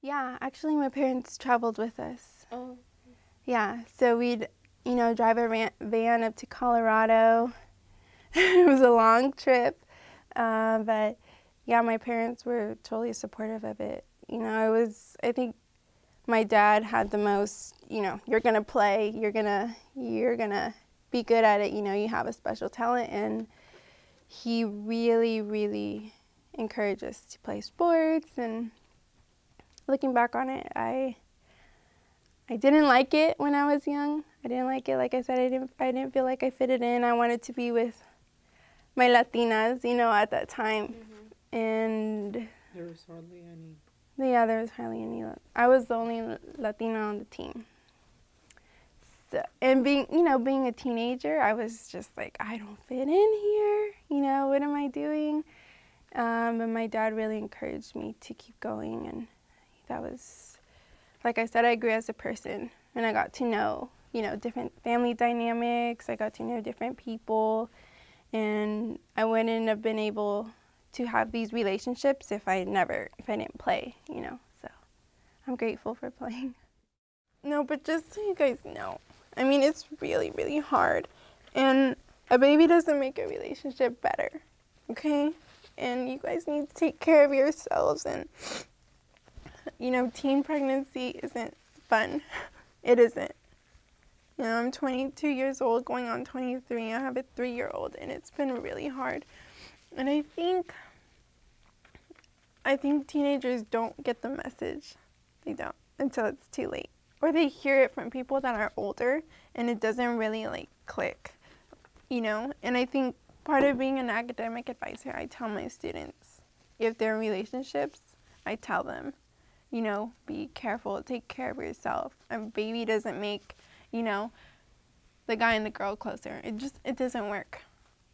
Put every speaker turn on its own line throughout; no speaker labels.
Yeah, actually my parents traveled with us.
Oh.
Yeah, so we'd, drive a van up to Colorado. It was a long trip, but yeah, my parents were totally supportive of it. I think my dad had the most, you're gonna play, you're gonna be good at it, you have a special talent, and he really, really encouraged us to play sports. And looking back on it, I didn't like it when I was young. I didn't like it. Like I said, I didn't feel like I fitted in. I wanted to be with my Latinas, at that time.
Mm-hmm.
And
there was hardly any.
Yeah, there was hardly any. I was the only Latina on the team. So, and being a teenager, I was just like, I don't fit in here. What am I doing? But my dad really encouraged me to keep going, and that was, like I said, I grew as a person, and I got to know, different family dynamics. I got to know different people, and I wouldn't have been able to have these relationships if I didn't play, So I'm grateful for playing. No, but just so you guys know, it's really, really hard, and a baby doesn't make a relationship better, okay? And you guys need to take care of yourselves, and teen pregnancy isn't fun. It isn't. I'm 22 years old, going on 23. I have a 3-year-old, and it's been really hard. And I think teenagers don't get the message. They don't until it's too late. Or they hear it from people that are older, and it doesn't really, click, And I think part of being an academic advisor, I tell my students, if they're in relationships, I tell them, be careful, take care of yourself. A baby doesn't make, the guy and the girl closer. It doesn't work.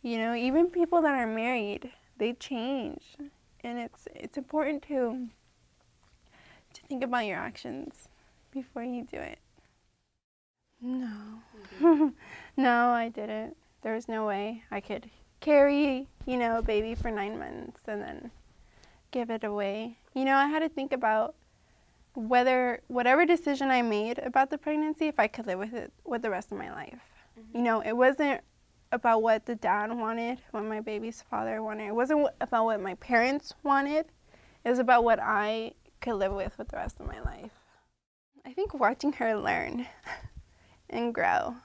Even people that are married, they change. And it's important to think about your actions before you do it. No. No, I didn't. There was no way I could carry, a baby for 9 months and then give it away. I had to think about whatever decision I made about the pregnancy, if I could live with it with the rest of my life. Mm-hmm. It wasn't about what the dad wanted, what my baby's father wanted. It wasn't about what my parents wanted. It was about what I could live with the rest of my life. I think watching her learn and grow.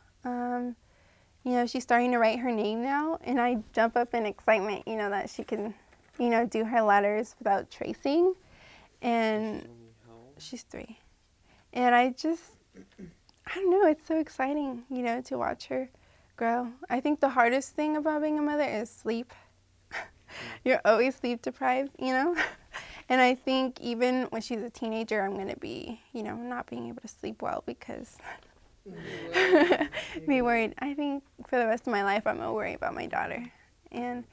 She's starting to write her name now, and I jump up in excitement, that she can, do her letters without tracing. And she's 3. And I don't know, it's so exciting, to watch her grow. I think the hardest thing about being a mother is sleep. You're always sleep deprived, And I think even when she's a teenager, I'm going to be, not being able to sleep well because be worried. I think for the rest of my life, I'm going to worry about my daughter. And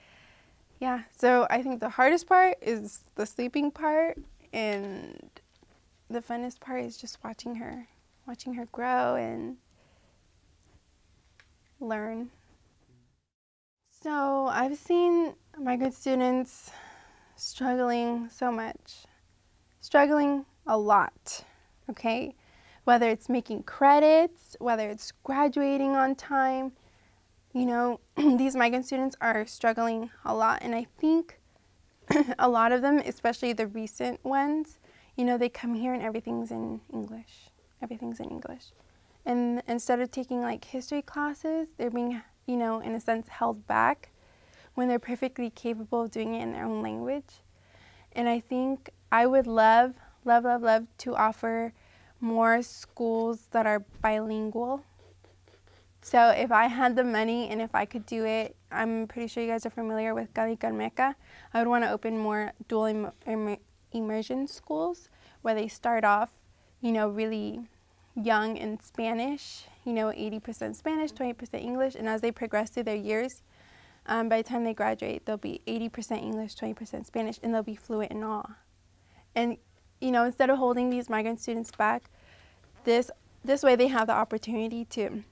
yeah, so I think the hardest part is the sleeping part, and the funnest part is just watching her grow and learn. So I've seen migrant students struggling so much, struggling a lot, okay? Whether it's making credits, whether it's graduating on time, these migrant students are struggling a lot. And I think a lot of them, especially the recent ones, they come here and everything's in English. Everything's in English. And instead of taking history classes, they're being, in a sense, held back when they're perfectly capable of doing it in their own language. And I think I would love, love, love, love to offer more schools that are bilingual. So if I had the money and if I could do it, I'm pretty sure you guys are familiar with Meca. I would want to open more dual immersion schools where they start off, really young in Spanish, 80% Spanish, 20% English, and as they progress through their years, By the time they graduate, they'll be 80% English, 20% Spanish, and they'll be fluent in all. And, you know, instead of holding these migrant students back, this way they have the opportunity to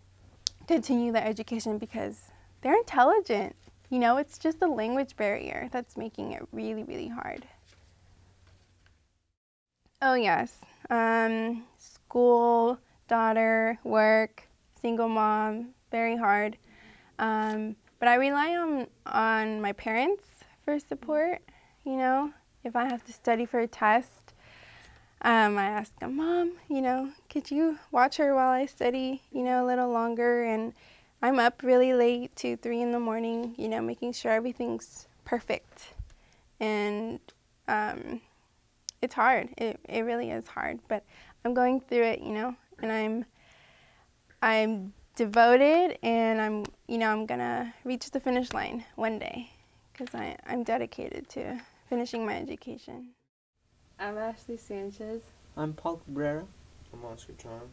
continue their education because they're intelligent. You know, it's just the language barrier that's making it really, really hard. Oh, yes. School, daughter, work, single mom, very hard. But I rely on my parents for support, you know. If I have to study for a test, I ask them, Mom, you know, could you watch her while I study, you know, a little longer? And I'm up really late, 2, 3 in the morning, you know, making sure everything's perfect. And it's hard. It really is hard, but I'm going through it, you know, and I'm devoted, and I'm gonna reach the finish line one day because I'm dedicated to finishing my education.
I'm Ashley Sanchez.
I'm Paul Cabrera.
I'm Oscar John.